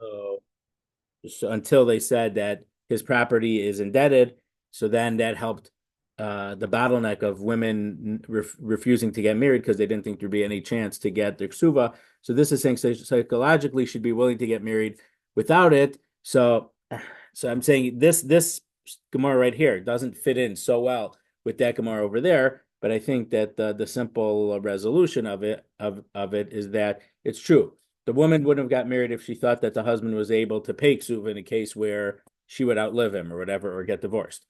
So until they said that his property is indebted, so then that helped the bottleneck of women refusing to get married because they didn't think there'd be any chance to get the ksuva. So this is saying psychologically should be willing to get married without it. So I'm saying this Gemara right here doesn't fit in so well with that Gemara over there. But I think that the simple resolution of it is that it's true. The woman wouldn't have got married if she thought that the husband was able to pay ksuva in a case where she would outlive him or whatever, or get divorced.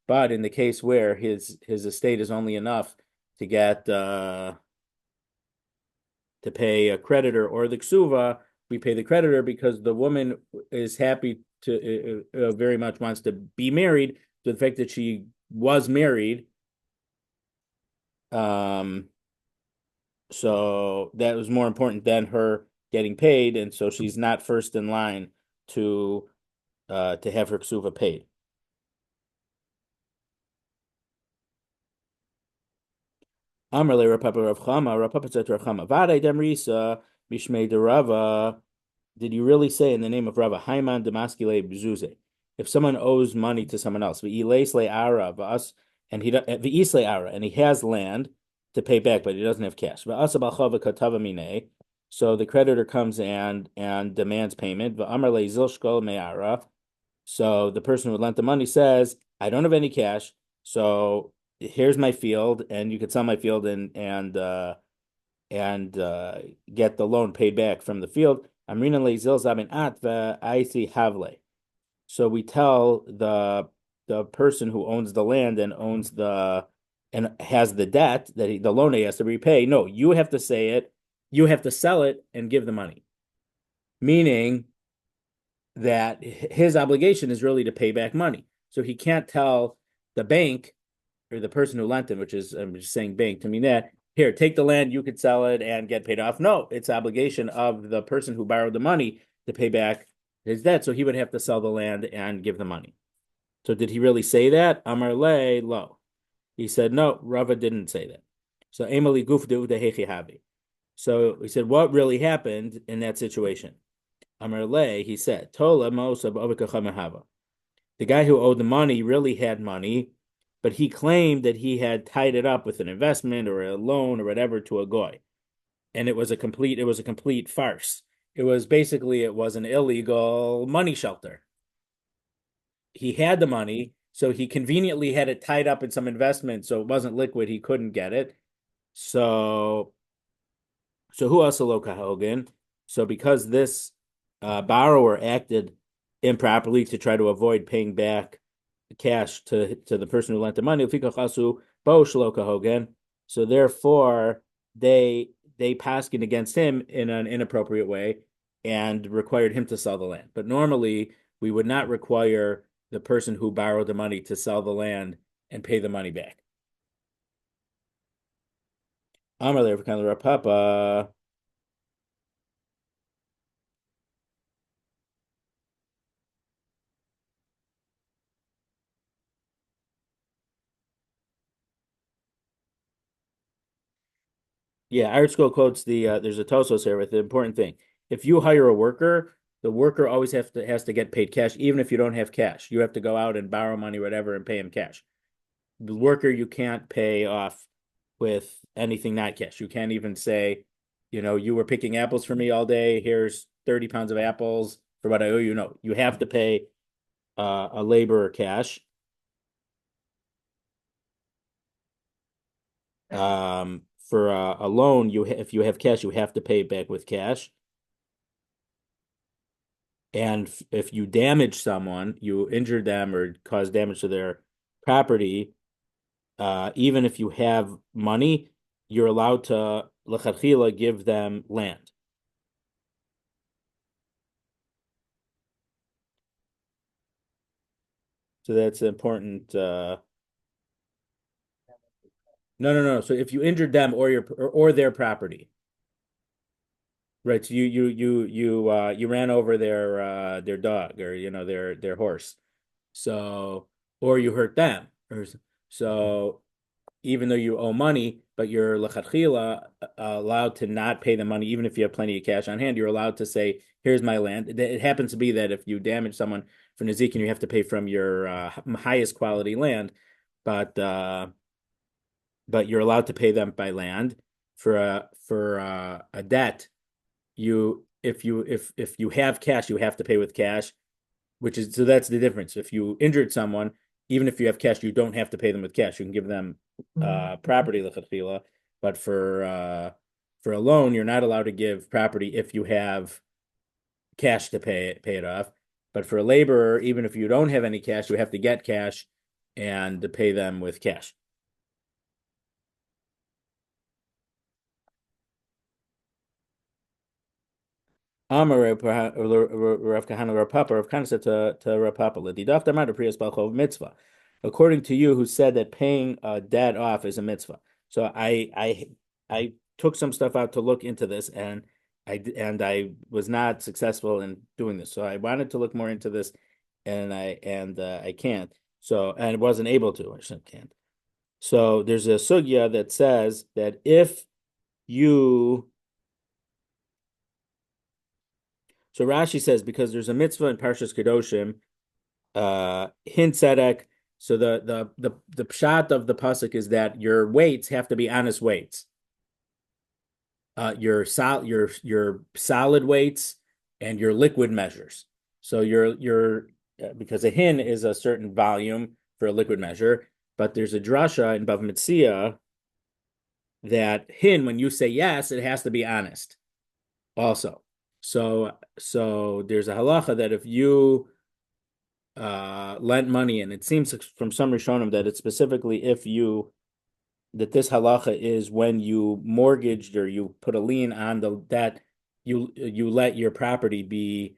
But in the case where his estate is only enough to get to pay a creditor or the ksuva, we pay the creditor because the woman is happy to very much wants to be married. To the fact that she was married, um, so that was more important than her getting paid, and so she's not first in line to have her ksuva paid. Amrle Rav Papa Rav Chama, Rav Papa said to Rav Chama, Vade Demrisa, Mishmei de Rava. Did you really say in the name of Rava, Haiman Demaskile Bzuze? If someone owes money to someone else, V'iles Ara, V'as, and V'isle Ara, and he has land to pay back, but he doesn't have cash. V'asa Balchava Katava Mine. So the creditor comes and demands payment. V'amrle Zilshkol Me'ara. So the person who lent the money says, I don't have any cash, so here's my field, and you could sell my field and get the loan paid back from the field. Amrina le'zil zamin at ve'aisi havle. So we tell the person who owns the land and has the debt that the loan he has to repay. No, you have to say it. You have to sell it and give the money. Meaning that his obligation is really to pay back money. So he can't tell the bank or the person who lent him, which is, I'm just saying bank to mean that, here, take the land, you could sell it and get paid off. No, it's obligation of the person who borrowed the money to pay back his debt. So he would have to sell the land and give the money. So did he really say that? Amar le lo. He said, no, Rava didn't say that. So Emily gufdu dehechi havi. So he said, what really happened in that situation? Amar le, he said, Tola mosa b'ovekachamahava. The guy who owed the money really had money, but he claimed that he had tied it up with an investment or a loan or whatever to a goy, and it was a complete farce. It was an illegal money shelter. He had the money, so he conveniently had it tied up in some investment, so it wasn't liquid. He couldn't get it. So, so who else Aloka Hogan? So because this borrower acted improperly to try to avoid paying back cash to the person who lent the money. So therefore, they paskin against him in an inappropriate way and required him to sell the land. But normally, we would not require the person who borrowed the money to sell the land and pay the money back. Amar Papa. Yeah, Art School quotes there's a Tosos here with the important thing. If you hire a worker, the worker always has to get paid cash, even if you don't have cash. You have to go out and borrow money, whatever, and pay him cash. The worker you can't pay off with anything not cash. You can't even say, you were picking apples for me all day. Here's 30 pounds of apples for what I owe you. No, you have to pay a laborer cash. For a loan, if you have cash, you have to pay it back with cash. And if you damage someone, you injure them or cause damage to their property, even if you have money, you're allowed to lechatchila give them land. So that's important. No, no, no. So if you injured them or their property, right? So you ran over their dog or their horse. So or you hurt them, or so even though you owe money, but you're lechatchila allowed to not pay the money, even if you have plenty of cash on hand, you're allowed to say, here's my land. It happens to be that if you damage someone for Nazikin, you have to pay from your highest quality land, but but you're allowed to pay them by land for a debt. You if you have cash, you have to pay with cash, which is so that's the difference. If you injured someone, even if you have cash, you don't have to pay them with cash. You can give them property lechatchila, but for a loan, you're not allowed to give property if you have cash to pay it off. But for a laborer, even if you don't have any cash, you have to get cash and to pay them with cash. Amar Rav Kahana Rav Papa. Rav Kahana said to Rav Papa, "L'didaf damar depriyas balchov mitzvah." According to you, who said that paying a debt off is a mitzvah. So I took some stuff out to look into this, and I was not successful in doing this. So I wanted to look more into this, and I can't. So and wasn't able to. I shouldn't can't. So there's a sugya that says that if you so Rashi says because there's a mitzvah in Parshas Kedoshim, hin tzedek. So the pshat of the pasuk is that your weights have to be honest weights. Your solid weights and your liquid measures. So your because a hin is a certain volume for a liquid measure, but there's a drasha in Bava Metzia that hin, when you say yes, it has to be honest also. So there's a halacha that if you lent money, and it seems from some Rishonim that it's specifically if you that this halacha is when you mortgaged or you put a lien on the debt, you let your property be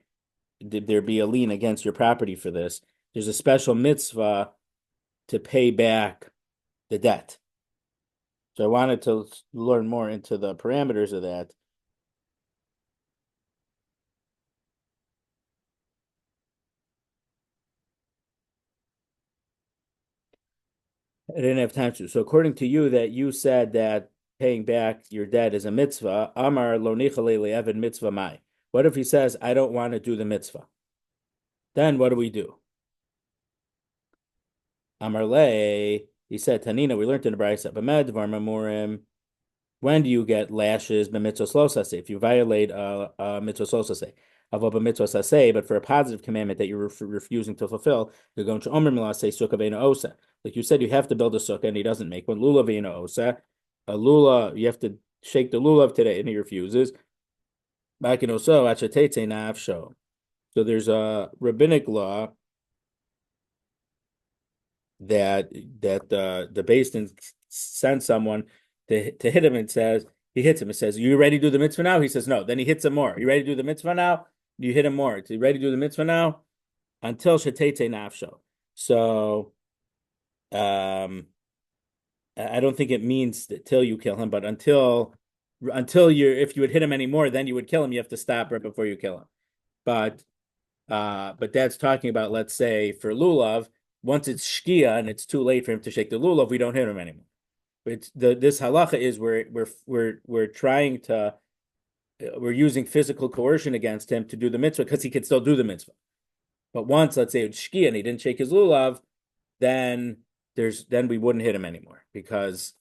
there be a lien against your property for this. There's a special mitzvah to pay back the debt. So I wanted to learn more into the parameters of that. I didn't have time to. So according to you, that you said that paying back your debt is a mitzvah. Amar lo nichalei evan mitzvah mai. What if he says, I don't want to do the mitzvah? Then what do we do? Amar le, he said, Tanina, we learned in the Brisa, b'med dvar mamurim. When do you get lashes b'mitzvos lo saseh? If you violate a mitzvos lo saseh. Avo b'mitzvos saseh, but for a positive commandment that you're refusing to fulfill, you're going to omer milah say sukkah ve'ina osa. Like you said, you have to build a sukkah, and he doesn't make one. Lulav ve'ina osa. A lulav, you have to shake the lulav today, and he refuses. Bakin oso achatetze nafsho. So there's a rabbinic law that the Beis Din sends someone to hit him and says he hits him and says, "You ready to do the mitzvah now?" He says, "No." Then he hits him more. You ready to do the mitzvah now? You hit him more. You ready to do the mitzvah now? Until shetete nafsho. So, I don't think it means till you kill him, but until you if you would hit him anymore, then you would kill him. You have to stop right before you kill him. But that's talking about, let's say, for lulav. Once it's shkia and it's too late for him to shake the lulav, we don't hit him anymore. But this halacha is we're trying to we're using physical coercion against him to do the mitzvah because he can still do the mitzvah. But once, let's say it's shkia and he didn't shake his lulav, then we wouldn't hit him anymore because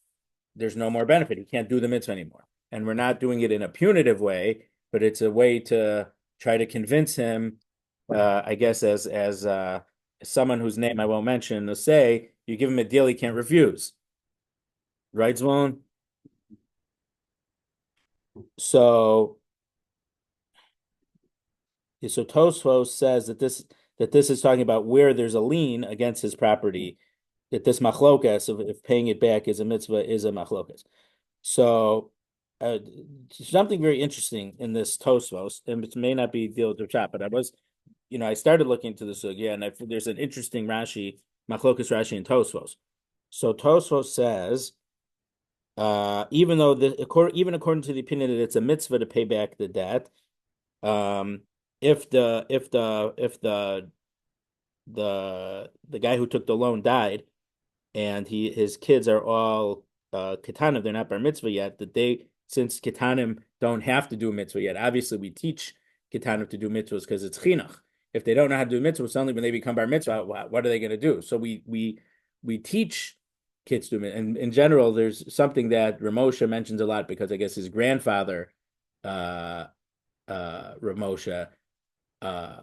there's no more benefit. He can't do the mitzvah anymore. And we're not doing it in a punitive way, but it's a way to try to convince him, I guess, as someone whose name I won't mention, to say, you give him a deal he can't refuse. Right, Zvon? So Tosfos says that this is talking about where there's a lien against his property, that this machlokas of if paying it back is a mitzvah is a machlokas. So something very interesting in this Tosfos, and it may not be deal with chat, but I started looking into this again. There's an interesting Rashi, machlokas Rashi and Tosfos. So Tosfos says, even though even according to the opinion that it's a mitzvah to pay back the debt, if the guy who took the loan died, and his kids are all ketanim, they're not bar mitzvah yet. That since ketanim don't have to do a mitzvah yet. Obviously, we teach Ketana to do mitzvahs because it's chinuch. If they don't know how to do mitzvahs, suddenly when they become bar mitzvah, what are they going to do? So we teach kids to, and in general, there's something that Ramosha mentions a lot because I guess his grandfather, uh, Ramosha, uh,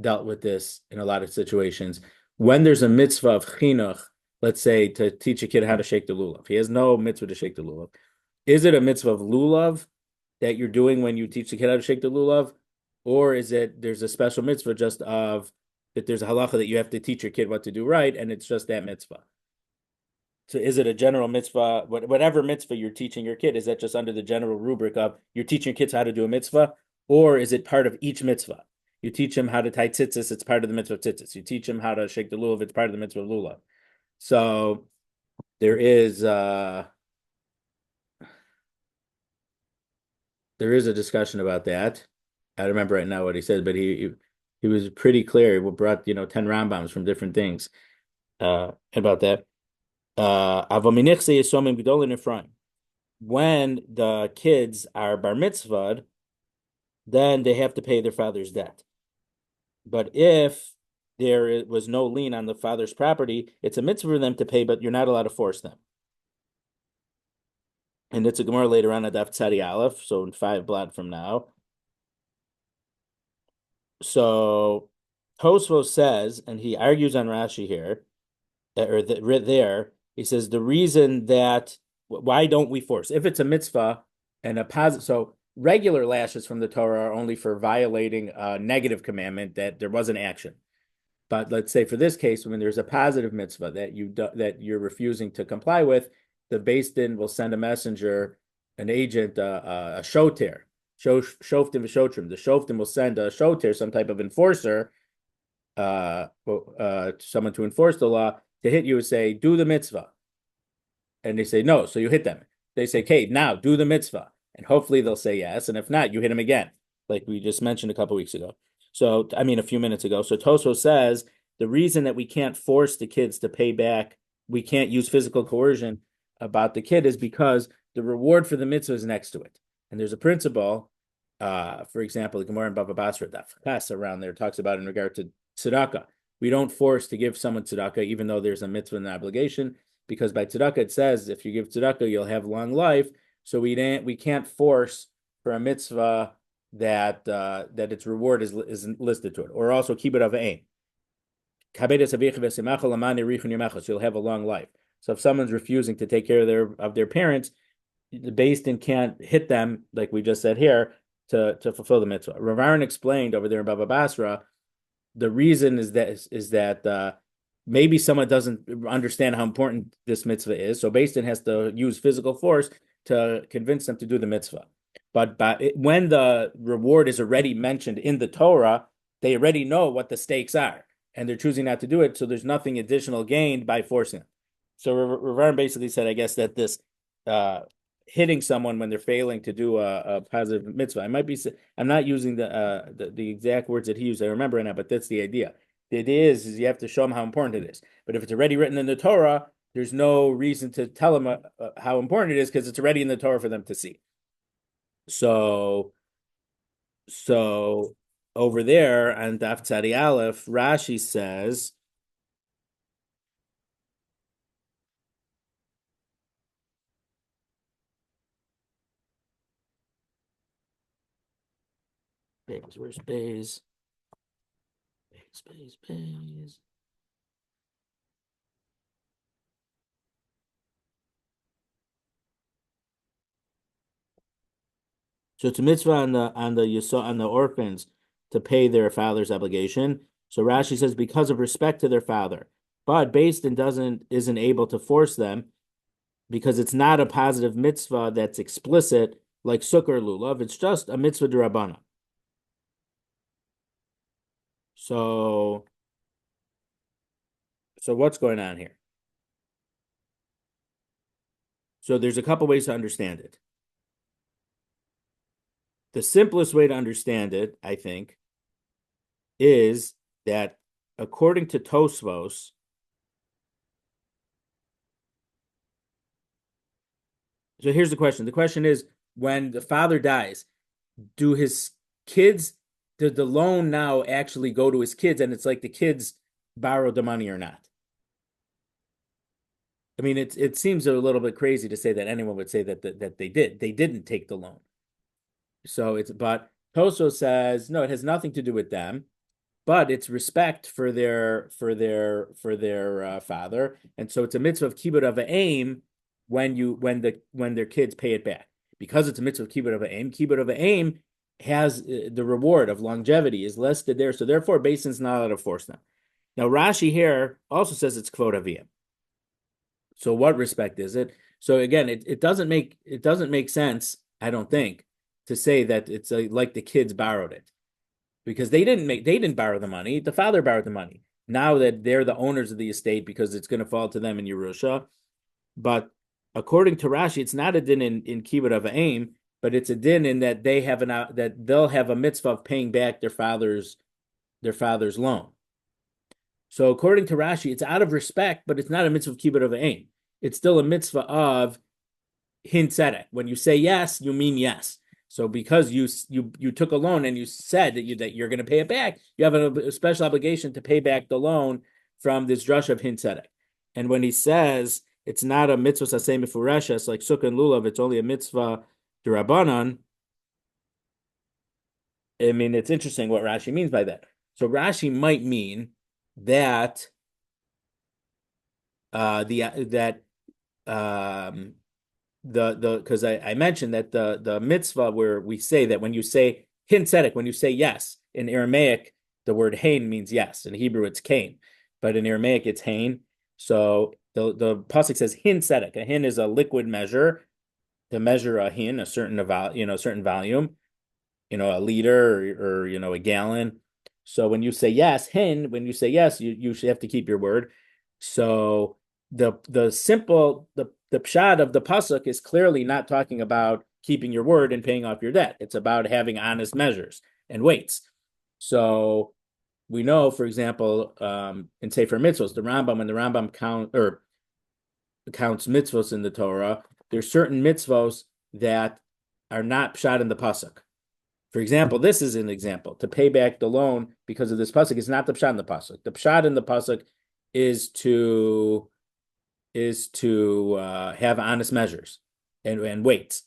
dealt with this in a lot of situations. When there's a mitzvah of chinuch, let's say to teach a kid how to shake the lulav, he has no mitzvah to shake the lulav. Is it a mitzvah of lulav that you're doing when you teach the kid how to shake the lulav, or is it there's a special mitzvah just of that there's a halacha that you have to teach your kid what to do right, and it's just that mitzvah? So is it a general mitzvah, whatever mitzvah you're teaching your kid, is that just under the general rubric of you're teaching kids how to do a mitzvah, or is it part of each mitzvah? You teach them how to tie tzitzis, it's part of the mitzvah of tzitzis. You teach them how to shake the lulav, it's part of the mitzvah of lulav. So there is a discussion about that. I don't remember right now what he said, but he was pretty clear. He brought 10 Rambams from different things about that. When the kids are bar mitzvahed, then they have to pay their father's debt. But if there was no lien on the father's property, it's a mitzvah for them to pay, but you're not allowed to force them. And it's a Gemara later on at Daf Tzadi Aleph, so in 5 blot from now. So Tosfos says, and he argues on Rashi here, or right there, he says the reason that why don't we force if it's a mitzvah and a positive? So regular lashes from the Torah are only for violating a negative commandment that there was an action. But let's say for this case, when there's a positive mitzvah that you're refusing to comply with, the Beis Din will send a messenger, an agent, a shoter, shoftim v'shotrim. The shoftim will send a shoter, some type of enforcer, someone to enforce the law, to hit you and say, do the mitzvah. And they say no, so you hit them. They say, okay, now do the mitzvah. And hopefully they'll say yes. And if not, you hit them again, like we just mentioned a couple weeks ago. So, I mean, a few minutes ago. So Toso says the reason that we can't force the kids to pay back, we can't use physical coercion about the kid is because the reward for the mitzvah is next to it. And there's a principle, for example, the Gemara in Bava Basra, Daf around there talks about in regard to tzedakah. We don't force to give someone tzedakah, even though there's a mitzvah and an obligation, because by tzedakah it says if you give tzedakah, you'll have long life. So we can't force for a mitzvah that its reward is listed to it, or also keep it of aim. So you'll have a long life. So if someone's refusing to take care of their parents, the Beis Din can't hit them, like we just said here, to fulfill the mitzvah. Rav Aaron explained over there in Bava Basra, the reason is that maybe someone doesn't understand how important this mitzvah is, so Beis Din has to use physical force to convince them to do the mitzvah. But when the reward is already mentioned in the Torah, they already know what the stakes are, and they're choosing not to do it, so there's nothing additional gained by forcing them. So Rav Aaron basically said, I guess, that this hitting someone when they're failing to do a positive mitzvah. I'm not using the exact words that he used. I remember it now, but that's the idea. The idea is you have to show them how important it is. But if it's already written in the Torah, there's no reason to tell them how important it is because it's already in the Torah for them to see. So over there on Daf Tzadi Aleph, Rashi says, where's Bays? Bays. So it's a mitzvah on the orphans to pay their father's obligation. So Rashi says because of respect to their father, but Beis Din isn't able to force them because it's not a positive mitzvah that's explicit like sukkah or lulav. It's just a mitzvah d'Rabbana. So what's going on here? So there's a couple ways to understand it. The simplest way to understand it, I think, is that according to Tosfos, so here's the question. The question is, when the father dies, do his kids did the loan now actually go to his kids, and it's like the kids borrowed the money or not? I mean, it seems a little bit crazy to say that anyone would say that they did. They didn't take the loan. So it's but Toso says no, it has nothing to do with them, but it's respect for their father, and so it's a mitzvah of kibbud of aim when their kids pay it back because it's a mitzvah of kibbud of aim. Kibbud of aim has the reward of longevity is listed there, so therefore Basin's not allowed to force them. Now Rashi here also says it's kvod aviyim. So what respect is it? So again, it doesn't make sense, I don't think, to say that it's like the kids borrowed it because they didn't borrow the money. The father borrowed the money. Now that they're the owners of the estate because it's going to fall to them in Yerusha. But according to Rashi, it's not a din in kibbud of aim, but it's a din in that they'll have a mitzvah of paying back their father's loan. So according to Rashi, it's out of respect, but it's not a mitzvah of kibbud of aim. It's still a mitzvah of hin tzedek. When you say yes, you mean yes. So because you took a loan and you said that you're going to pay it back, you have a special obligation to pay back the loan from this drush of hin tzedek. And when he says it's not a mitzvah saseh mifureshes like sukkah and lulav, it's only a mitzvah d'Rabbanan. I mean, it's interesting what Rashi means by that. So Rashi might mean that because I mentioned that the mitzvah where we say that when you say hin tzedek, when you say yes in Aramaic, the word hein means yes. In Hebrew, it's kain, but in Aramaic, it's hein. So the pasuk says hin tzedek. A hin is a liquid measure to measure a hin, a certain volume, a liter or a gallon. So when you say yes, when you say yes, you should have to keep your word. So the pshat of the pasuk is clearly not talking about keeping your word and paying off your debt. It's about having honest measures and weights. So we know, for example, in Sefer Mitzvos, when the Rambam counts mitzvos in the Torah, there's certain mitzvos that are not pshat in the pasuk. For example, this is an example. To pay back the loan because of this pasuk is not the pshat in the pasuk. The pshat in the pasuk is to have honest measures and weights.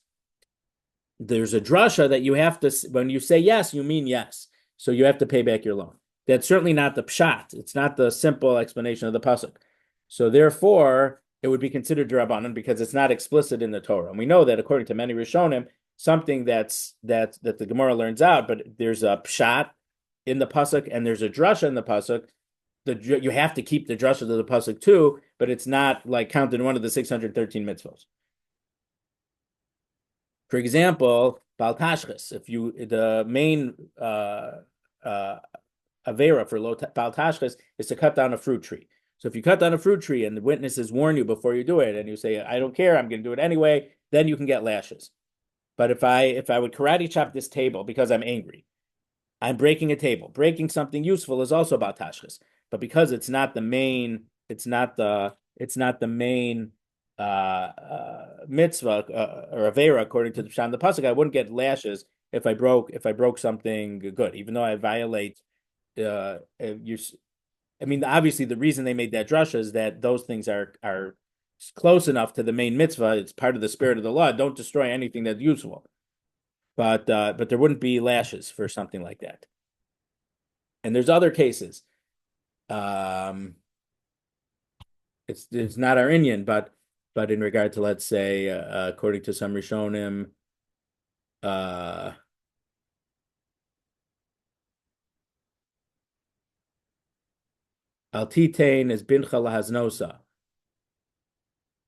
There's a drasha that you have to, when you say yes, you mean yes. So you have to pay back your loan. That's certainly not the pshat. It's not the simple explanation of the pasuk. So therefore, it would be considered d'Rabbanan because it's not explicit in the Torah. And we know that according to many Rishonim, something that the Gemara learns out, but there's a pshat in the pasuk and there's a drasha in the pasuk. You have to keep the drasha of the pasuk too, but it's not like counted in one of the 613 mitzvos. For example, bal tashchis, the main avera for bal tashchis is to cut down a fruit tree. So if you cut down a fruit tree and the witnesses warn you before you do it, and you say, I don't care, I'm going to do it anyway, then you can get lashes. But if I would karate chop this table because I'm angry, I'm breaking a table. Breaking something useful is also about tashchis. But because it's not the main mitzvah or avera according to the Pshat and the pasuk, I wouldn't get lashes if I broke something good, even though I violate. Obviously, the reason they made that drasha is that those things are close enough to the main mitzvah. It's part of the spirit of the law. Don't destroy anything that's useful. But there wouldn't be lashes for something like that. And there's other cases. It's not our Inyan, but in regard to, let's say, according to some Rishonim, al titain is bincha lahaznosa.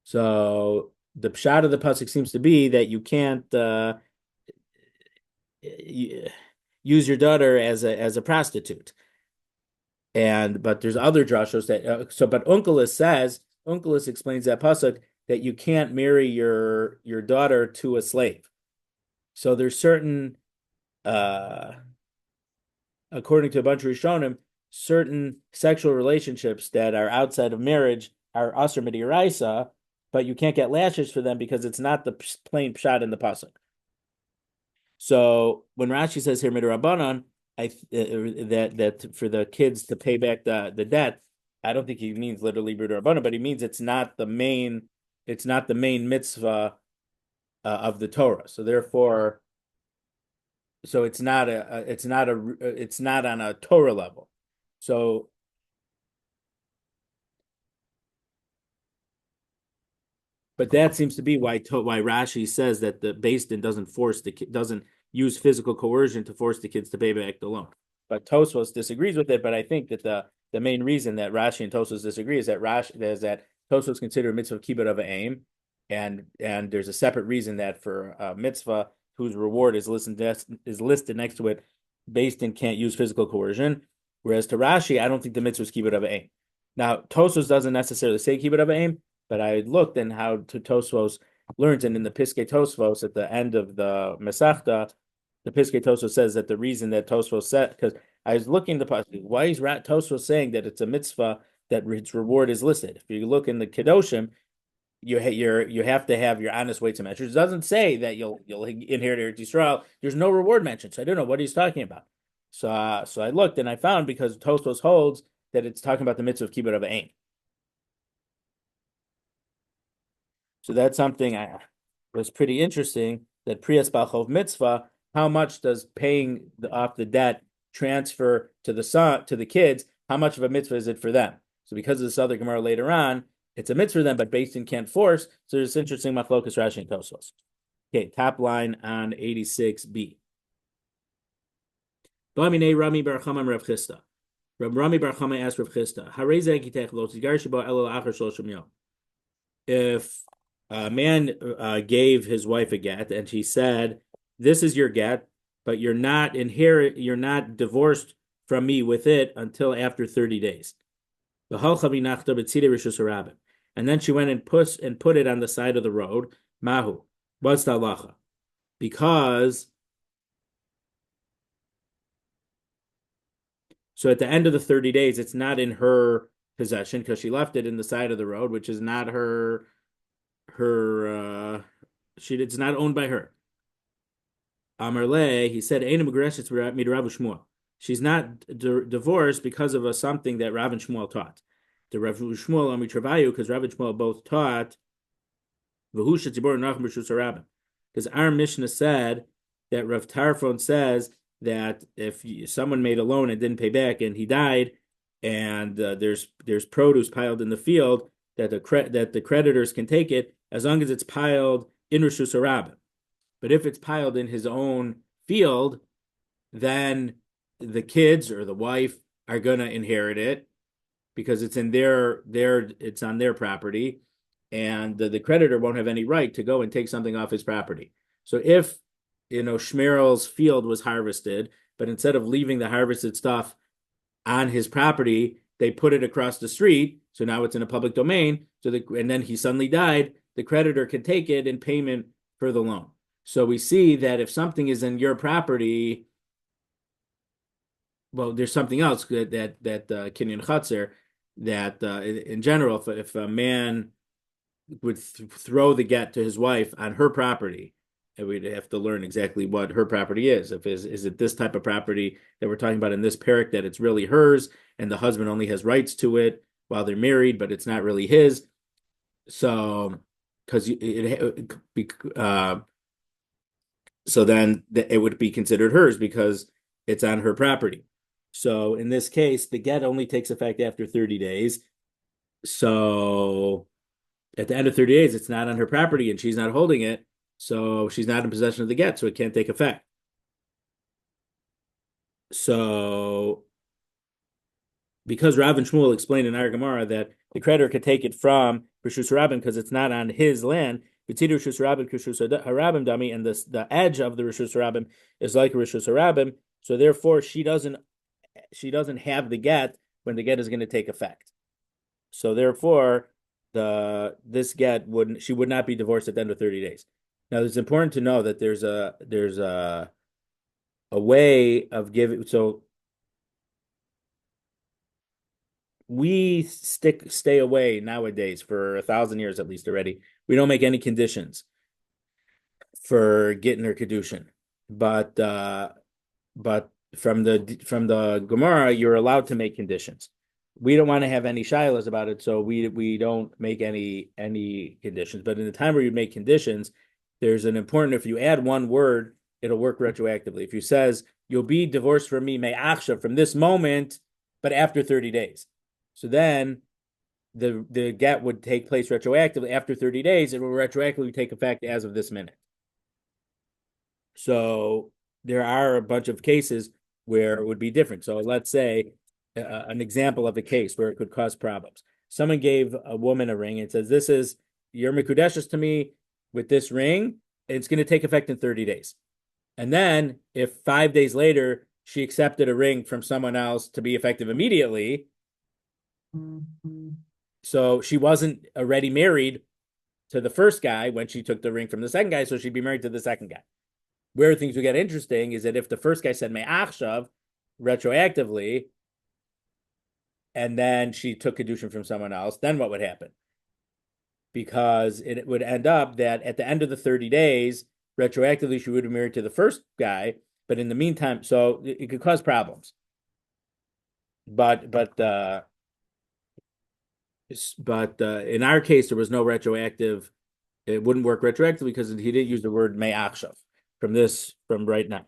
So the pshat of the pasuk seems to be that you can't use your daughter as a prostitute. But there's other drashos that but Unkelos explains that pasuk that you can't marry your daughter to a slave. So there's certain according to a bunch of Rishonim, certain sexual relationships that are outside of marriage are asur midiraisa, but you can't get lashes for them because it's not the plain pshat in the pasuk. So when Rashi says here midrabanan, that for the kids to pay back the debt. I don't think he means literally b'derabbanan, but he means it's not the main mitzvah of the Torah. So therefore, so it's not on a Torah level. So, but that seems to be why Rashi says that the Beis Din doesn't use physical coercion to force the kids to pay back the loan. But Tosfos disagrees with it. But I think that the main reason that Rashi and Tosfos disagree is that Tosfos consider a mitzvah kibbut of aim, and there's a separate reason that for a mitzvah whose reward is listed next to it, Beis Din can't use physical coercion. Whereas to Rashi, I don't think the mitzvah is kibbut of aim. Now Tosfos doesn't necessarily say kibbut of aim, but I looked in how to Tosfos learns, and in the Piskei Tosfos at the end of the Masechta, the Piskei Tosfos says that the reason that Tosfos said, because I was looking why is Tosfos saying that it's a mitzvah that its reward is listed? If you look in the Kedoshim, you have to have your honest weights and measures. It doesn't say that you'll inherit Eretz Yisrael. There's no reward mentioned, so I don't know what he's talking about. So I looked and I found, because Tosfos holds that it's talking about the mitzvah of kibbut of aim. So that's something I was pretty interesting, that Priyas Balchov mitzvah, how much does paying off the debt transfer to the kids? How much of a mitzvah is it for them? So because of this other Gemara later on, it's a mitzvah for them, but Beis Din can't force. So there's interesting machlokas Rashi and Tosfos. Okay, top line on 86b. B'aminei Rami Bar Chama Rav Chisda. Rami Bar Chama asked Rav Chisda, Harei zeh kitech lo tigar shebo elo achar shloshim yom. If a man gave his wife a get and she said, "This is your get, but you're not divorced from me with it until after 30 days." And then she went and put it on the side of the road. Mahu. What's the halacha? Because so at the end of the 30 days, it's not in her possession because she left it in the side of the road, which is not it's not owned by her. Amarle, he said, she's not divorced because of something that Rav and Shmuel taught. The Rav Shmuel Amitravayu, because Rav and Shmuel both taught because our Mishnah said that Rav Tarfon says that if someone made a loan and didn't pay back and he died, and there's produce piled in the field, that the creditors can take it as long as it's piled in Rishus Harabim. But if it's piled in his own field, then the kids or the wife are gonna inherit it because it's in it's on their property, and the creditor won't have any right to go and take something off his property. So if Shmerel's field was harvested, but instead of leaving the harvested stuff on his property, they put it across the street. So now it's in a public domain. And then he suddenly died. The creditor can take it in payment for the loan. So we see that if something is in your property, well, there's something else that Kinyan Chatzir, that in general, if a man would throw the get to his wife on her property, and we'd have to learn exactly what her property is. Is it this type of property that we're talking about in this parak, that it's really hers and the husband only has rights to it while they're married, but it's not really his. So, so then it would be considered hers because it's on her property. So in this case, the get only takes effect after 30 days. So at the end of 30 days, it's not on her property and she's not holding it. So she's not in possession of the get, so it can't take effect. So because Rav and Shmuel explained in our Gemara that the creditor could take it from Rishus Harabim because it's not on his land, and the edge of the Rishus Harabim is like a Rishus Harabim, so therefore she doesn't have the get when the get is going to take effect. So therefore, she would not be divorced at the end of 30 days. Now, it's important to know that there's a way of giving. So we stay away nowadays for 1,000 years at least already. We don't make any conditions for getting her kedushin, but from the Gemara, you're allowed to make conditions. We don't want to have any shilas about it, so we don't make any conditions. But in the time where you make conditions, there's an important, if you add one word, it'll work retroactively. If you says you'll be divorced from me, me'achshav, from this moment, but after 30 days. So then the get would take place retroactively after 30 days. It will retroactively take effect as of this minute. So there are a bunch of cases where it would be different. So let's say an example of a case where it could cause problems. Someone gave a woman a ring and says, "This is your mikudeshes to me with this ring. It's going to take effect in 30 days." And then if 5 days later she accepted a ring from someone else to be effective immediately, so she wasn't already married to the first guy when she took the ring from the second guy, so she'd be married to the second guy. Where things would get interesting is that if the first guy said me'achshav retroactively, and then she took kedushin from someone else, then what would happen? Because it would end up that at the end of the 30 days, retroactively, she would have married to the first guy, but in the meantime, so it could cause problems. But in our case, there was no retroactive. It wouldn't work retroactively because he didn't use the word me'achshav from right now.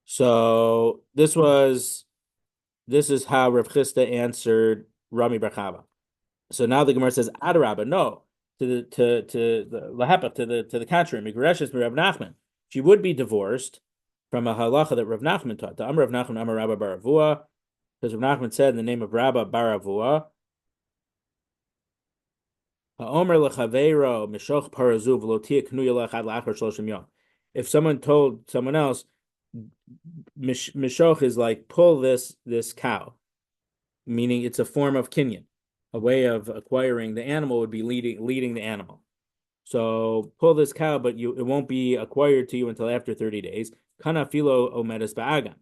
So this is how Rav Chisda answered Rami Bar Chava. So now the Gemara says Adarabba, no, to the lahepach, to the contrary, Migureshes Rav Nachman. She would be divorced from a halacha that Rav Nachman taught. The Amar Rav Nachman, Amar Rabba Bar Avua, because Rav Nachman said in the name of Rabba Bar Avua, Ha'omer lechaveiro mishoch parazu v'lo tia knuya lechad la'achar shloshim yom. If someone told someone else, mishoch is like pull this cow, meaning it's a form of kinyan, a way of acquiring the animal would be leading the animal. So pull this cow, but it won't be acquired to you until after 30 days. Kana filo omedes ba'agam.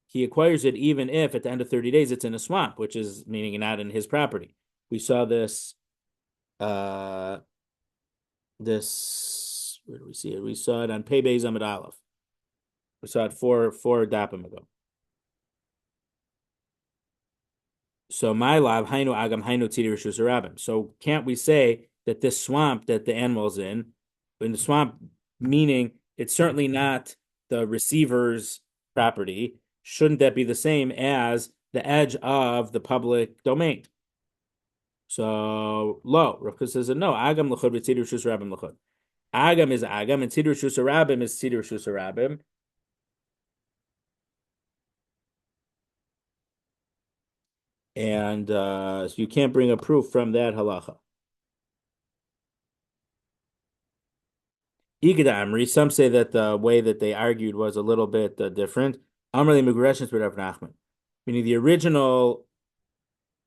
He acquires it even if at the end of 30 days it's in a swamp, which is meaning not in his property. We saw this. Where do we see it? We saw it on Pei Beis Amud Aleph. We saw it four dapim ago. So my lav hainu agam hainu tzidi rishus harabim. So can't we say that this swamp that the animal's in the swamp, meaning it's certainly not the receiver's property, shouldn't that be the same as the edge of the public domain? So lo, Rav Chisda says no. Agam l'chud v'tzidi rishus harabim l'chud. Agam is agam, and tzidi rishus harabim is tzidi rishus harabim. And so you can't bring a proof from that halacha. Igada Amri, some say that the way that they argued was a little bit different. Amrli Migureshins with Rav Nachman, meaning the original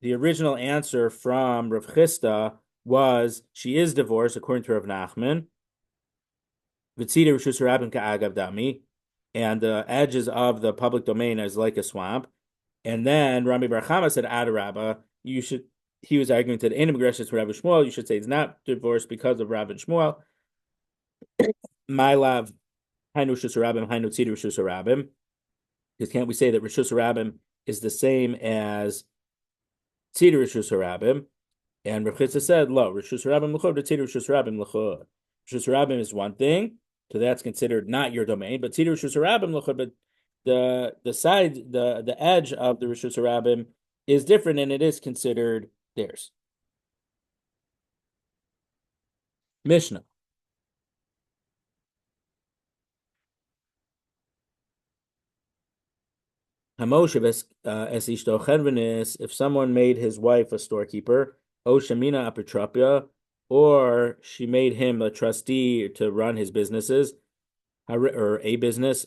answer from Rav Chisda was she is divorced according to Rav Nachman. V'tzida rishus harabim ka'agav dami, and the edges of the public domain is like a swamp. And then Rami Bar Chava said, Adarabba, he was arguing to the Ein Migreshes for Rabbi Shmuel, you should say it's not divorced because of Rabbi Shmuel. My lav, Hainu Rishus Harabim, Hainu Tzidi Rishus Harabim. Because can't we say that Rishus Harabim is the same as Tzidi Rishus Harabim? And Rav Chisda said, Lo, Rishus Harabim l'chod, Tzidi Rishus Harabim l'chod. Rishus Harabim is one thing, so that's considered not your domain, but Tzidi Rishus Harabim l'chod, but the side, the edge of the Rishus Harabim is different, and it is considered theirs. Mishnah. If someone made his wife a storekeeper, O Shamina Apitropia, or she made him a trustee to run his businesses, or a business,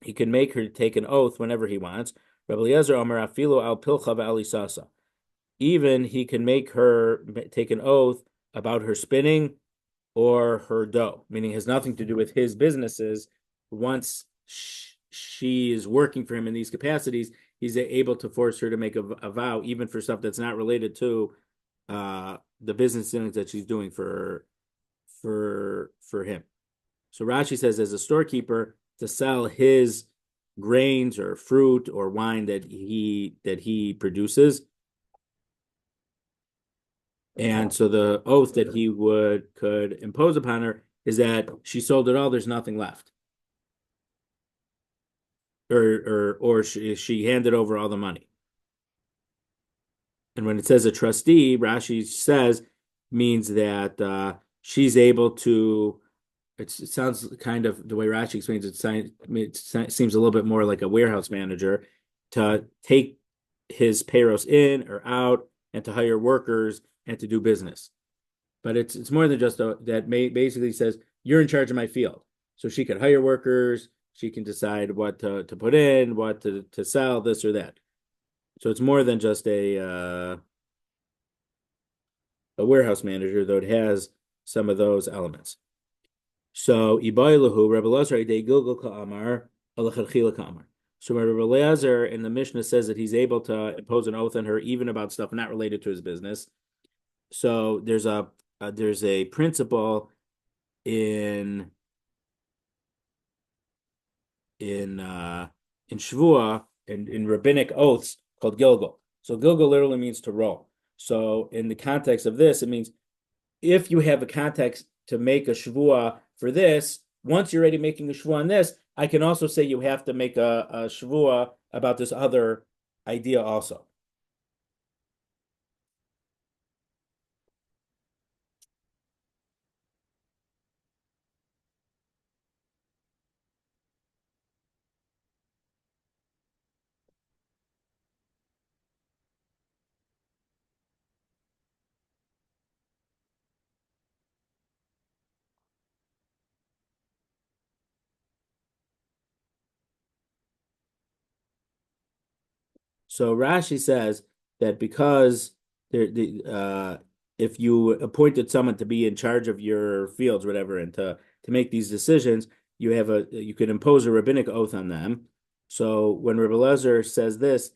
he can make her take an oath whenever he wants. Even he can make her take an oath about her spinning or her dough, meaning it has nothing to do with his businesses. Once she is working for him in these capacities, he's able to force her to make a vow, even for stuff that's not related to the business things that she's doing for him. So Rashi says, as a storekeeper, to sell his grains or fruit or wine that he produces. And so the oath that he could impose upon her is that she sold it all, there's nothing left. Or she handed over all the money. And when it says a trustee, Rashi says means that she's able to. It sounds kind of the way Rashi explains it. It seems a little bit more like a warehouse manager to take his payros in or out and to hire workers and to do business. But it's more than just that. Basically says you're in charge of my field, so she can hire workers. She can decide what to put in, what to sell, this or that. So it's more than just a warehouse manager, though it has some of those elements. So Ibailahu, Rabbi Lazar, de Gilgal Ka'amar, Alachachila Ka'amar. So Rabbi Lazar in the Mishnah says that he's able to impose an oath on her even about stuff not related to his business. So there's a principle in Shvua in rabbinic oaths called Gilgal. So Gilgal literally means to roll. So in the context of this, it means if you have a context to make a Shvua for this, once you're already making a Shvua on this, I can also say you have to make a Shvua about this other idea also. So Rashi says that because if you appointed someone to be in charge of your fields, whatever, and to make these decisions, you could impose a rabbinic oath on them. So when Rabbi Lezer says this,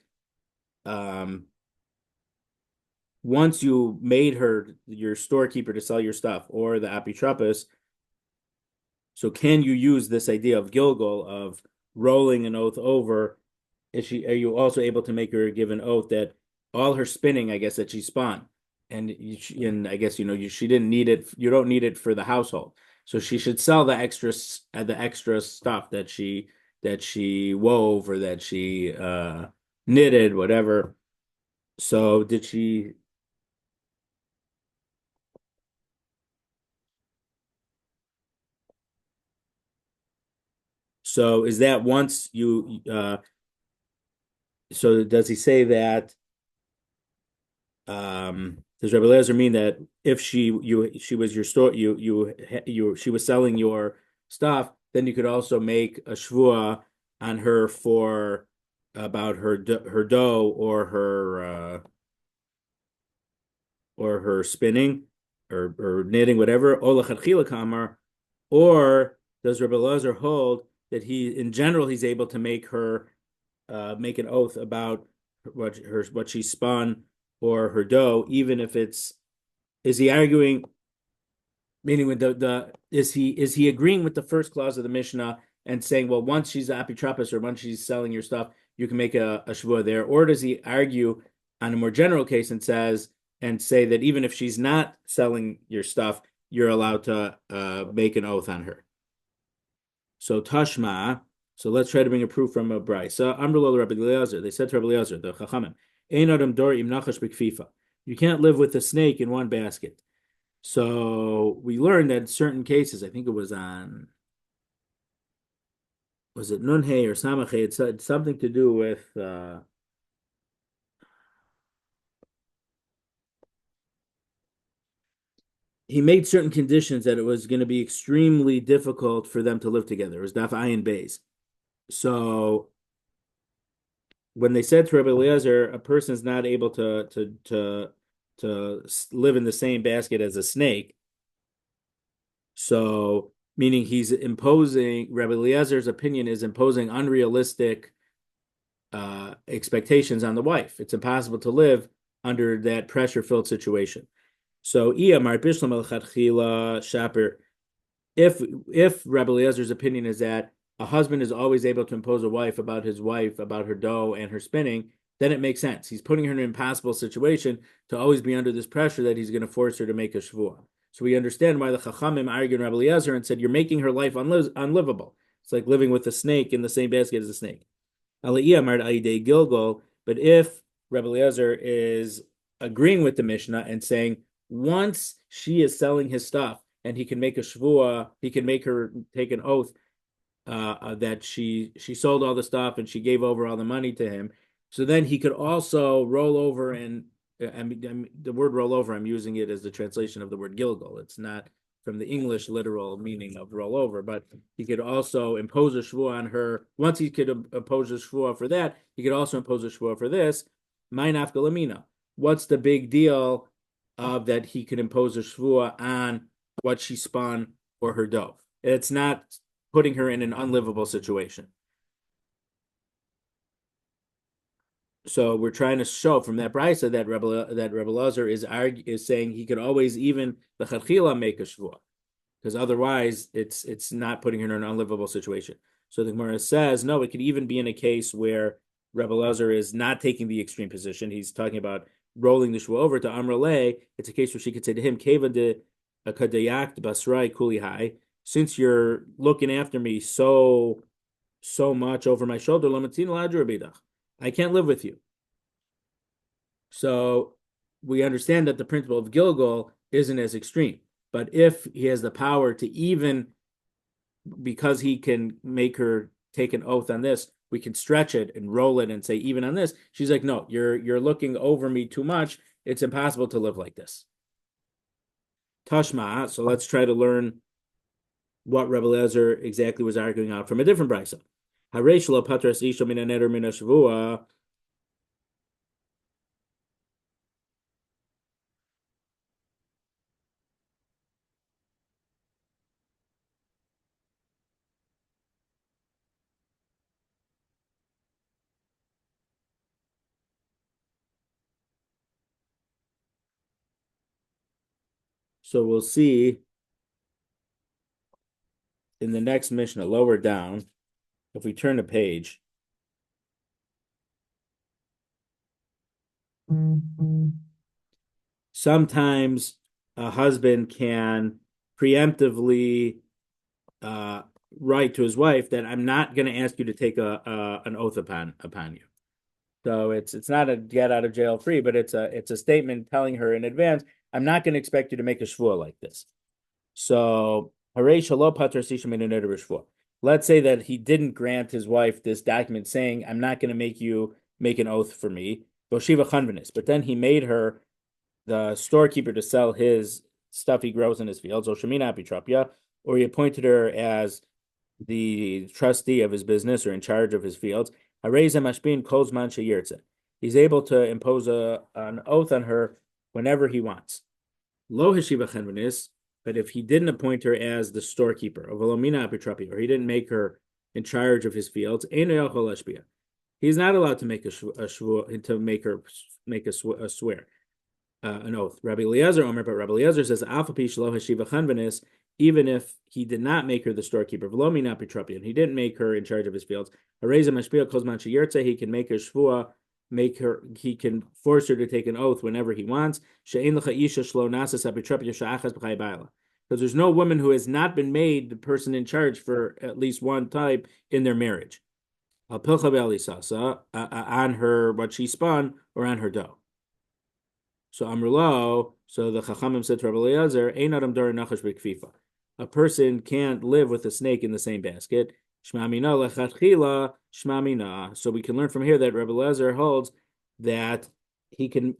once you made her your storekeeper to sell your stuff or the apitropos, so can you use this idea of Gilgal of rolling an oath over? Are you also able to make her give an oath that all her spinning, I guess, that she spun, and I guess she didn't need it. You don't need it for the household, so she should sell the extra stuff that she wove or that she knitted, whatever. So did she? So is that once you? So does he say that? Does Rabbi Lezer mean that if she was your store, she was selling your stuff, then you could also make a shvua on her for about her dough or her spinning or knitting, whatever, or does Rabbi Lezer hold that in general he's able to make her make an oath about what she spun or her dough, even if is he arguing, meaning with is he agreeing with the first clause of the Mishnah and saying, well, once she's apitropos or once she's selling your stuff, you can make a shvua there, or does he argue on a more general case and say that even if she's not selling your stuff, you're allowed to make an oath on her? So Tashma. So let's try to bring a proof from a brisa. Amrullah Rabbi Eliezer. They said to Rabbi Eliezer, the Chachamim, Ein Adam Dor Im Nachash B'Kfifa. You can't live with a snake in one basket. So we learned that in certain cases, I think it was it Nunhe or Samache? It's something to do with he made certain conditions that it was going to be extremely difficult for them to live together. It was Daf Ayin Beis. So when they said to Rabbi Eliezer, a person is not able to live in the same basket as a snake, so meaning he's imposing, Rabbi Eliezer's opinion is imposing unrealistic expectations on the wife. It's impossible to live under that pressure-filled situation. So Iyamar Bishlam al Shaper. if Rabbi Eliezer's opinion is that a husband is always able to impose a wife, about her dough and her spinning, then it makes sense. He's putting her in an impossible situation to always be under this pressure that he's going to force her to make a shvuah. So we understand why the Chachamim argued Rabbi Eliezer and said, you're making her life unlivable. It's like living with a snake in the same basket as a snake. But if Rabbi Eliezer is agreeing with the Mishnah and saying, once she is selling his stuff and he can make a shvuah, he can make her take an oath that she sold all the stuff and she gave over all the money to him. So then he could also roll over and the word roll over, I'm using it as the translation of the word Gilgal. It's not from the English literal meaning of roll over, but he could also impose a shvuah on her. Once he could impose a shvuah for that, he could also impose a shvuah for this. Ma'inaf galamina. What's the big deal of that he could impose a shvuah on what she spun or her dough? It's not putting her in an unlivable situation. So we're trying to show from that brisa that Rebbe Lazar is saying he could always even the chachila make a shvuah, because otherwise it's not putting her in an unlivable situation. So the Gemara says no, it could even be in a case where Rebbe Lazar is not taking the extreme position. He's talking about rolling the shvuah over to Amrale. It's a case where she could say to him, Keva de akadayak basrai kuli hai. Since you're looking after me so much over my shoulder, I can't live with you. So we understand that the principle of Gilgal isn't as extreme. But if he has the power to even, because he can make her take an oath on this, we can stretch it and roll it and say, even on this, she's like, no, you're looking over me too much. It's impossible to live like this. Tashma, so let's try to learn what Rebbe Eliezer exactly was arguing out from a different brisa. Hareish lo patras isha min haneder min hashvua. So we'll see in the next Mishnah, lower down, if we turn a page. Sometimes a husband can preemptively write to his wife that I'm not going to ask you to take an oath upon you. So it's not a get out of jail free, but it's a statement telling her in advance, I'm not going to expect you to make a shvuah like this. So let's say that he didn't grant his wife this document saying, I'm not going to make you make an oath for me, but then he made her the storekeeper to sell his stuff he grows in his fields, or he appointed her as the trustee of his business or in charge of his fields. He's able to impose an oath on her whenever he wants. Lo heshiva, but if he didn't appoint her as the storekeeper, or he didn't make her in charge of his fields, he's not allowed to make to make her make a swear. An oath. Rabbi Eliezer Omer, but Rabbi Eliezer says, even if he did not make her the storekeeper, and he didn't make her in charge of his fields, he can make her shvuah, he can force her to take an oath whenever he wants. Because there's no woman who has not been made the person in charge for at least one type in their marriage. On her, what she spun, or on her dough. So Amrulo, so the Chachamim said to Rabbi Eliezer, Ein adam dor nachash b'kfifa. A person can't live with a snake in the same basket. Shma mina lechatchila, shma mina. So we can learn from here that Rabbi Eliezer holds that he can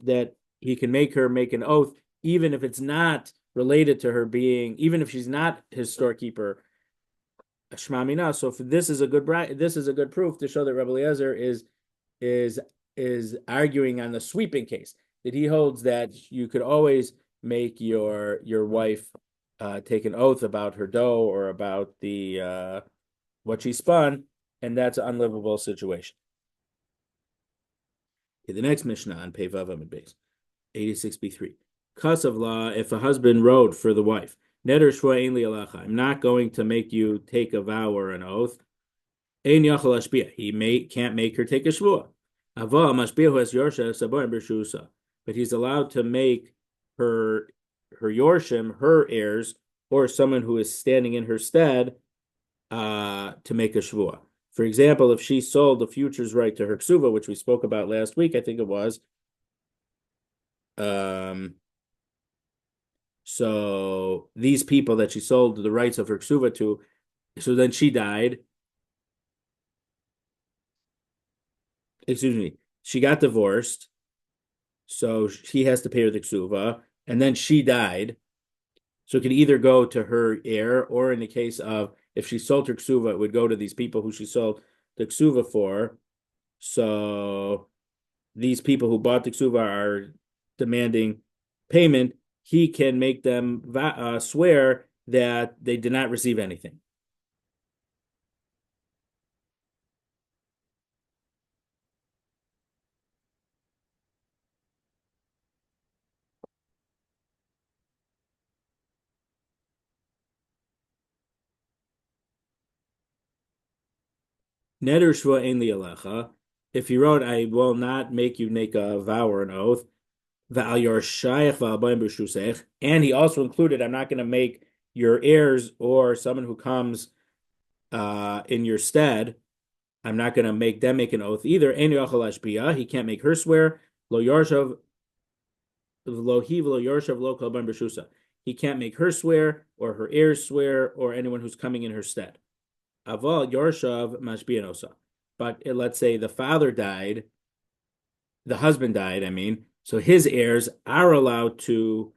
make her make an oath, even if it's not related to her being, even if she's not his storekeeper. Shma mina. So this is a good proof to show that Rabbi Eliezer is arguing on the sweeping case, that he holds that you could always make your wife take an oath about her dough or about the what she spun, and that's an unlivable situation. Okay, the next Mishnah on Pei Vav Amud Beis, 86b3. Kasavla, if a husband wrote for the wife, Neder shvua ein li alecha. I'm not going to make you take a vow or an oath. Ein yachal ashpia. Can't make her take a shvua. Aval mashpia hu es yorsha saboim b'shusa. But he's allowed to make her yorshim, her heirs, or someone who is standing in her stead, to make a shvua. For example, if she sold the futures right to her ksuva, which we spoke about last week, I think it was. So these people that she sold the rights of her ksuva to, so then she died. Excuse me. She got divorced, so he has to pay her the ksuva, and then she died. So it could either go to her heir, or in the case of if she sold her ksuva, it would go to these people who she sold the ksuva for. So these people who bought the ksuva are demanding payment. He can make them swear that they did not receive anything. Neder shvua ein li alecha. If he wrote, I will not make you make a vow or an oath, and he also included, I'm not going to make your heirs or someone who comes in your stead, I'm not going to make them make an oath either. He can't make her swear. He can't make her swear, or her heirs swear, or anyone who's coming in her stead. Aval Yorshav Mashbianosa. But let's say the father died, the husband died, I mean, so his heirs are allowed to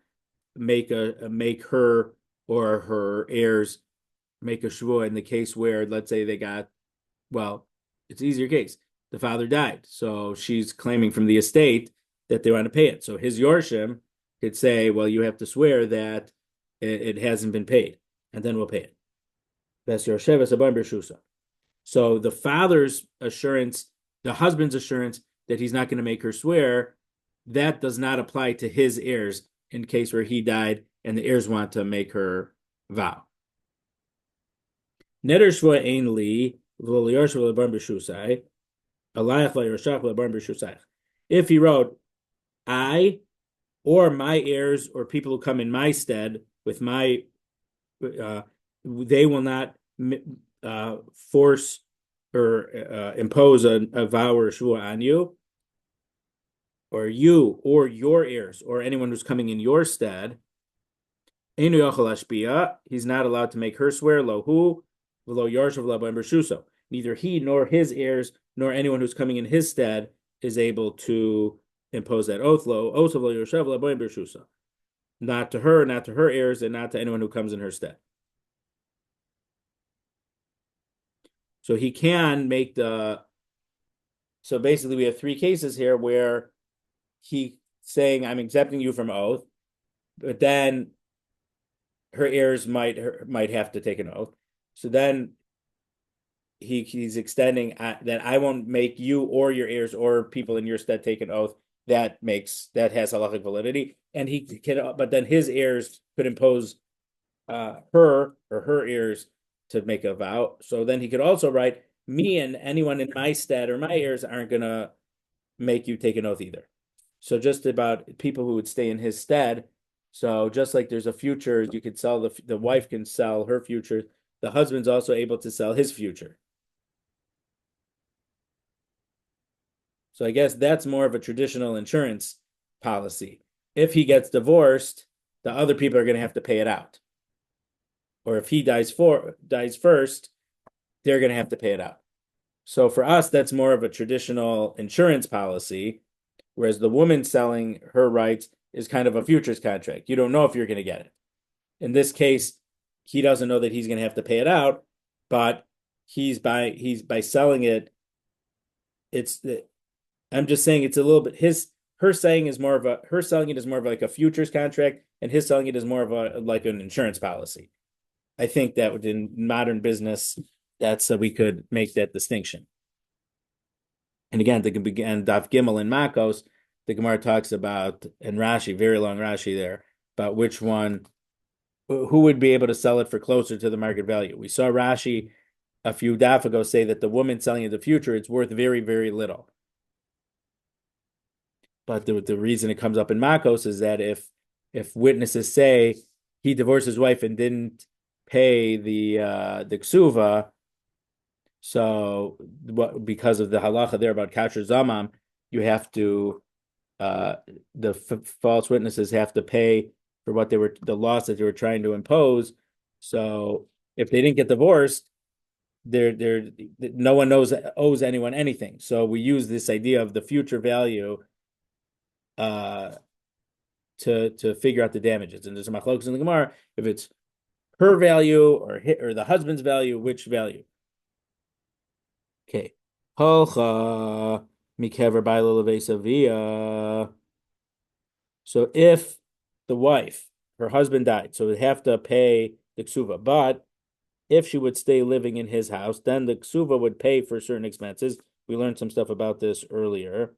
make her or her heirs make a shvua in the case where, let's say they got, well, it's an easier case. The father died, so she's claiming from the estate that they want to pay it. So his yorshim could say, well, you have to swear that it hasn't been paid, and then we'll pay it. So the father's assurance, the husband's assurance that he's not going to make her swear, that does not apply to his heirs in case where he died and the heirs want to make her vow. Neder shvua ein li if he wrote, I or my heirs or people who come in my stead with my, they will not force or impose a vow or a shvua on you, or you or your heirs or anyone who's coming in your stead. He's not allowed to make her swear. Lohu v'lo yarshav l'bayim b'shuso. Neither he nor his heirs nor anyone who's coming in his stead is able to impose that oath. Lo oath v'lo yarshav l'bayim b'shuso. Not to her, not to her heirs, and not to anyone who comes in her stead. So he can make the. So basically, we have three cases here where he saying, I'm accepting you from oath, but then her heirs might have to take an oath. So then he's extending that I won't make you or your heirs or people in your stead take an oath. That has halachic validity, and he can, but then his heirs could impose her or her heirs to make a vow. So then he could also write, me and anyone in my stead or my heirs aren't gonna make you take an oath either. So just about people who would stay in his stead. So just like there's a future, you could sell the wife can sell her future. The husband's also able to sell his future. So I guess that's more of a traditional insurance policy. If he gets divorced, the other people are going to have to pay it out. Or if he dies first, they're going to have to pay it out. So for us, that's more of a traditional insurance policy, whereas the woman selling her rights is kind of a futures contract. You don't know if you're going to get it. In this case, he doesn't know that he's going to have to pay it out, but he's by selling it. I'm just saying it's a little bit her selling it is more of like a futures contract, and his selling it is more of like an insurance policy. I think that in modern business, that's we could make that distinction. And again, they can begin Daf Gimel and Makos. The Gemara talks about, and Rashi, very long Rashi there, about which one who would be able to sell it for closer to the market value? We saw Rashi a few daf ago say that the woman selling in the future, it's worth very, very little. But the reason it comes up in Makos is that if witnesses say he divorced his wife and didn't pay the ksuva, so because of the halacha there about kasher zamam, you have to the false witnesses have to pay for what they were the loss that they were trying to impose. So if they didn't get divorced, they're no one owes anyone anything. So we use this idea of the future value uh to figure out the damages. And there's a machlokes in the Gemara if it's her value or the husband's value, which value. Okay. Holcha mikever via. So if the wife, her husband died, so they have to pay the ksuva. But if she would stay living in his house, then the ksuva would pay for certain expenses. We learned some stuff about this earlier.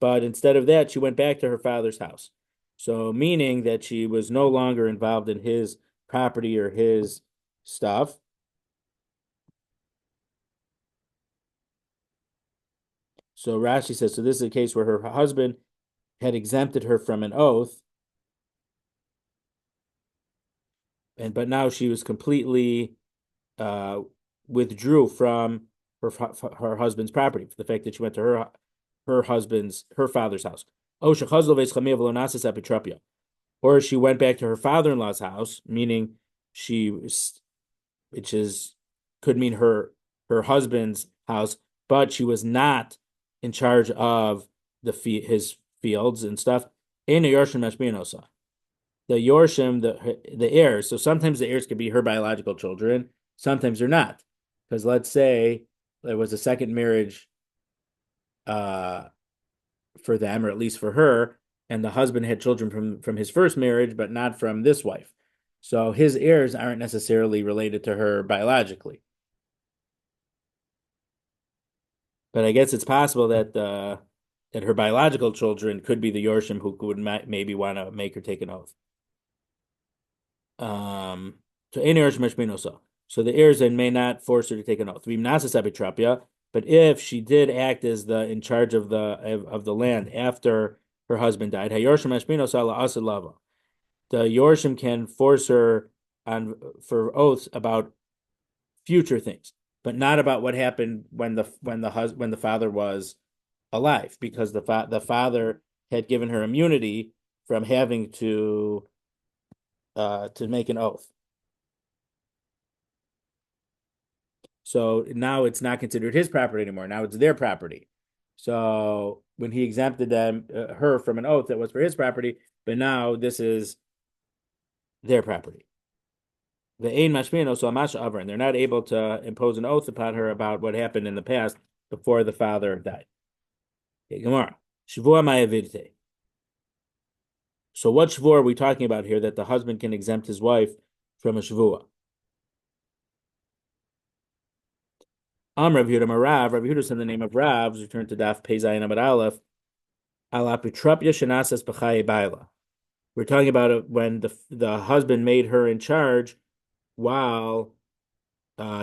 But instead of that, she went back to her father's house. So meaning that she was no longer involved in his property or his stuff. So Rashi says, so this is a case where her husband had exempted her from an oath, but now she was completely withdrew from her husband's property for the fact that she went to her father's house. Or she went back to her father-in-law's house, meaning which is could mean her husband's house, but she was not in charge of his fields and stuff. In a Yorshim Mashminosa. The Yorshim, the heirs. So sometimes the heirs could be her biological children, sometimes they're not. Because let's say there was a second marriage for them, or at least for her, and the husband had children from his first marriage, but not from this wife. So his heirs aren't necessarily related to her biologically. But I guess it's possible that that her biological children could be the Yorshim who would maybe want to make her take an oath. So the heirs then may not force her to take an oath. But if she did act as in charge of the land after her husband died, the Yorshim can force her for oaths about future things, but not about what happened when the father was alive, because the father had given her immunity from having to make an oath. So now it's not considered his property anymore. Now it's their property. So when he exempted her from an oath that was for his property, but now this is their property. The ein mashmino so amash avar, and they're not able to impose an oath upon her about what happened in the past before the father died. Okay, Gemara. Shvua mayavidte. So what shvua are we talking about here that the husband can exempt his wife from a shvua? Rav Yehuda said the name of Rav, return to Daf Pei Zayin Amud Aleph, Ala Pitrapya Shenasas B'chaye Baila. We're talking about it when the husband made her in charge while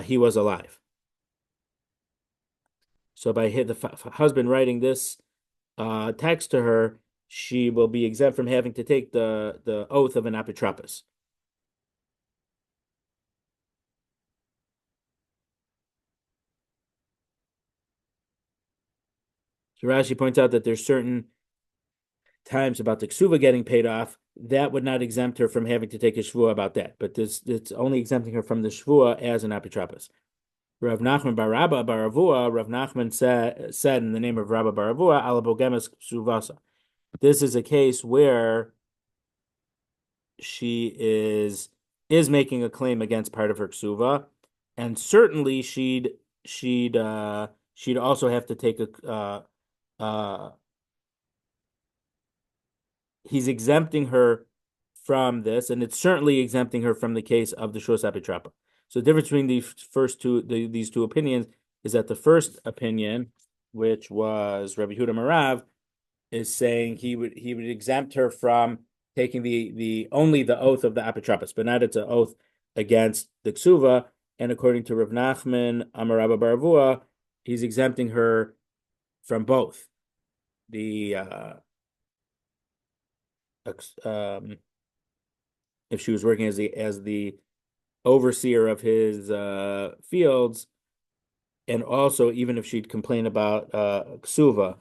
he was alive. So by the husband writing this text to her, she will be exempt from having to take the oath of an apotropos. So Rashi points out that there's certain times about the ksuva getting paid off that would not exempt her from having to take a shvua about that, but it's only exempting her from the shvua as an apotropos. Rav Nachman bar Rabba bar Avua, Rav Nachman said in the name of Rabba bar Avua, ala bogemes ksuvasa. This is a case where she is making a claim against part of her ksuva, and certainly she'd also have to take he's exempting her from this, and it's certainly exempting her from the case of the shus apitrapa. So the difference between these two opinions is that the first opinion, which was Rabbi Yehuda Marav, is saying he would exempt her from taking the only the oath of the apotropos, but not it's an oath against the ksuva. And according to Rav Nachman Amar Rabba Baravua, he's exempting her from both the if she was working as the overseer of his fields, and also even if she'd complain about ksuva.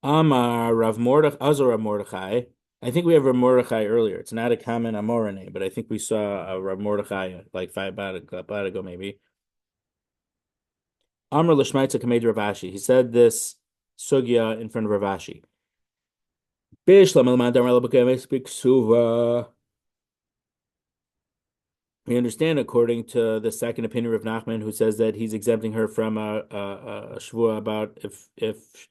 Amar Rav Mordechai, Azor Rav Mordechai. I think we have Rav Mordechai earlier. It's not a common Amora name, but I think we saw a Rav Mordechai like five about ago maybe. Amar Lishmaitza Kamed Rav Ashi. He said this sugya in front of Rav Ashi. We understand according to the second opinion of Nachman, who says that he's exempting her from a shvua about if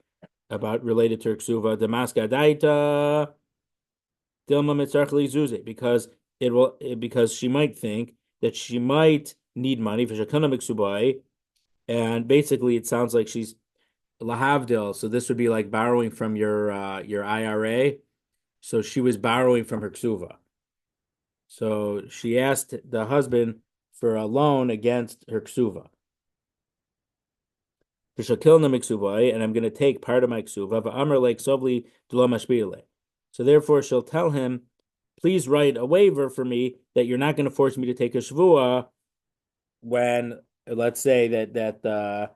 about related to her ksuva, Damaska Daita Dilma Mitzarch Zuze, because she might think that she might need money for Shakana Miksubai, and basically it sounds like she's lahavdil. So this would be like borrowing from your IRA. So she was borrowing from her ksuva. So she asked the husband for a loan against her ksuva. And I'm going to take part of my ksuva. So therefore she'll tell him, please write a waiver for me that you're not going to force me to take a shvua when, let's say that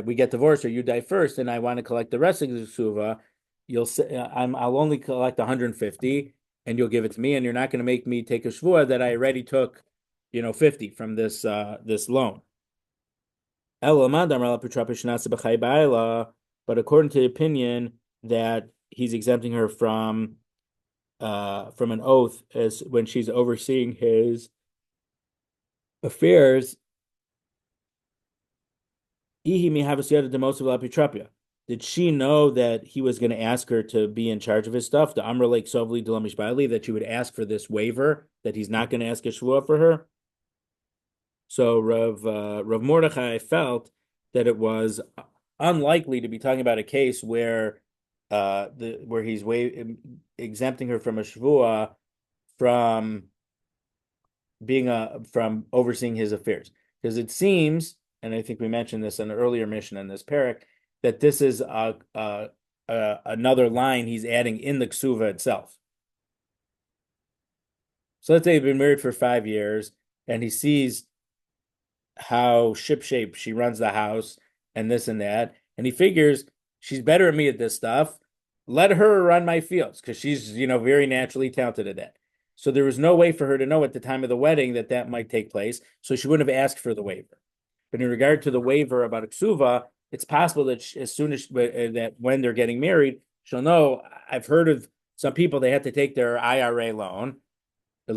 we get divorced or you die first and I want to collect the rest of the ksuva. You'll say I'll only collect 150 and you'll give it to me, and you're not going to make me take a shvua that I already took, 50 from this loan. But according to the opinion that he's exempting her from an oath as when she's overseeing his affairs, did she know that he was going to ask her to be in charge of his stuff? The Amr Lake Sovli Delamish Baili, that she would ask for this waiver, that he's not going to ask a shvua for her. So Rav Mordechai felt that it was unlikely to be talking about a case where where he's exempting her from a shvua from from overseeing his affairs, because it seems, and I think we mentioned this in an earlier mission in this parak, that this is another line he's adding in the ksuva itself. So let's say they've been married for 5 years, and he sees how shipshape she runs the house and this and that, and he figures she's better at me at this stuff. Let her run my fields because she's very naturally talented at that. So there was no way for her to know at the time of the wedding that might take place. So she wouldn't have asked for the waiver. But in regard to the waiver about a ksuva, it's possible that as soon as that when they're getting married, she'll know. I've heard of some people, they had to take their IRA loan.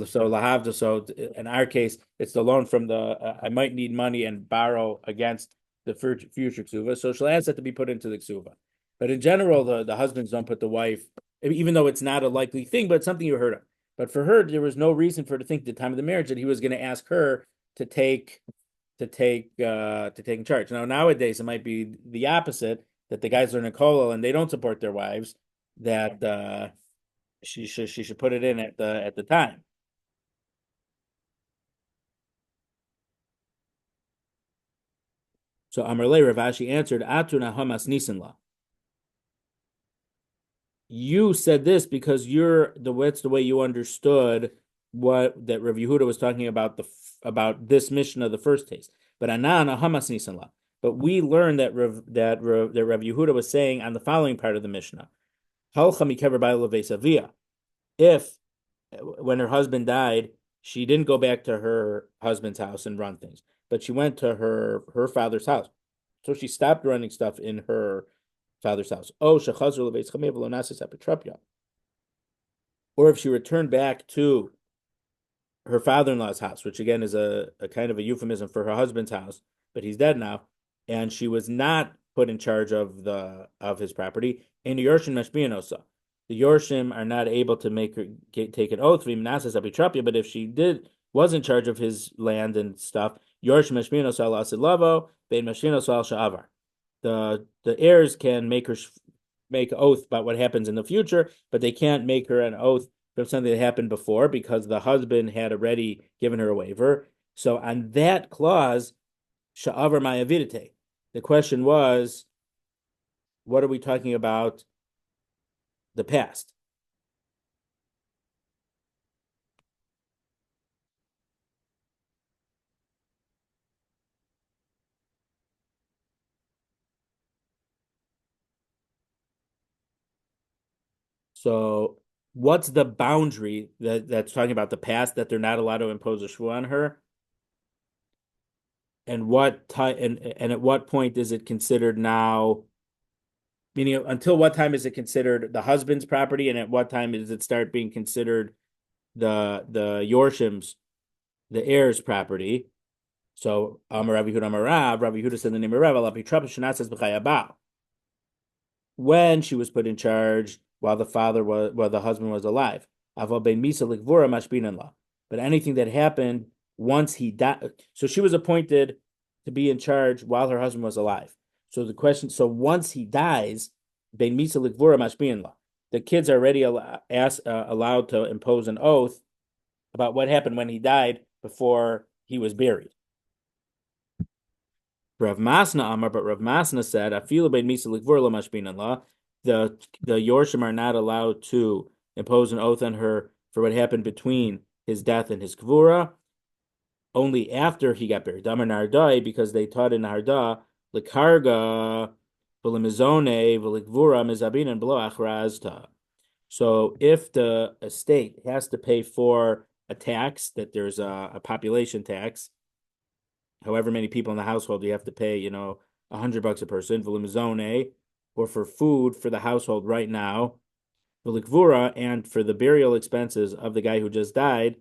So in our case, it's the loan from the I might need money and borrow against the future ksuva. So she'll ask that to be put into the ksuva. But in general, the husbands don't put the wife, even though it's not a likely thing, but it's something you heard of. But for her, there was no reason for her to think at the time of the marriage that he was going to ask her to take in charge. Now nowadays it might be the opposite, that the guys are in a kollel and they don't support their wives, that she should put it in at the time. So Amarle Rav Ashi answered, Atuna Hamas Nisanla. You said this because that's the way you understood what that Rav Yehuda was talking about this mission of the first taste. But Anana Hamas Nisanla. But we learned that Rav Yehuda was saying on the following part of the Mishnah, if when her husband died, she didn't go back to her husband's house and run things, but she went to her father's house. So she stopped running stuff in her father's house. Or if she returned back to her father-in-law's house, which again is a kind of a euphemism for her husband's house, but he's dead now, and she was not put in charge of his property. And the Yorshim Mashbianosa, the Yorshim are not able to make her take an oath, but if she was in charge of his land and stuff, Yorshim Mashbianosa al Asilavo, Bein Mashbianosa al Sha'avar. The heirs can make her make an oath about what happens in the future, but they can't make her an oath from something that happened before because the husband had already given her a waiver. So on that clause, sha'avar ma'avidite. The question was, what are we talking about? The past. So what's the boundary that's talking about the past that they're not allowed to impose a shvu on her? And what time and at what point is it considered now? Meaning, until what time is it considered the husband's property, and at what time does it start being considered the Yorshim's, the heir's property? So Rabbi Yehuda said the name of Rav, says when she was put in charge while the husband was alive. But anything that happened once he died, so she was appointed to be in charge while her husband was alive. So the question, so once he dies, ben misa likvura mashbin the kids are already allowed to impose an oath about what happened when he died before he was buried. Rav Masna Amar, but Rav Masna said, "Afilu ben misa likvur lo mashbin Allah." The Yorshim are not allowed to impose an oath on her for what happened between his death and his kvura, only after he got buried. Damar Nardai, because they taught in Narda, lekarga v'lemizone v'likvura mizabin and below achrazta. So if the estate has to pay for a tax, that there's a population tax, however many people in the household, you have to pay, $100 a person, v'lemizone, or for food for the household right now, v'likvura, and for the burial expenses of the guy who just died,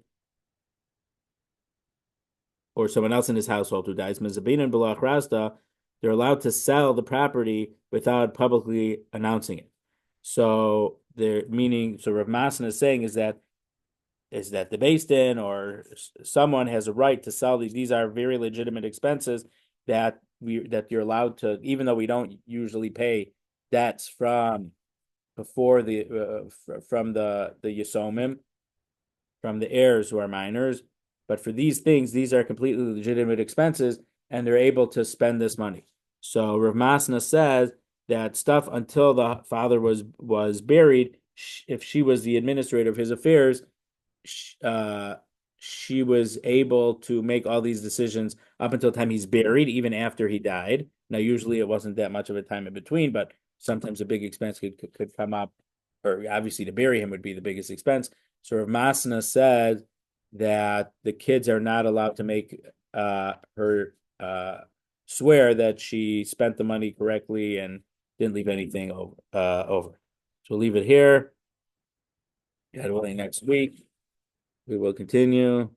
or someone else in his household who dies, mezabin and below achrasta, they're allowed to sell the property without publicly announcing it. So Rav Masna is saying is that the Beis Din or someone has a right to sell these. These are very legitimate expenses that you're allowed to, even though we don't usually pay debts from before from the Yisomim, from the heirs who are minors. But for these things, these are completely legitimate expenses, and they're able to spend this money. So Rav Masna says that stuff until the father was buried, if she was the administrator of his affairs, she was able to make all these decisions up until the time he's buried, even after he died. Now, usually it wasn't that much of a time in between, but sometimes a big expense could come up, or obviously to bury him would be the biggest expense. So Rav Masna said that the kids are not allowed to make her swear that she spent the money correctly and didn't leave anything over. So we'll leave it here. God willing, next week we will continue.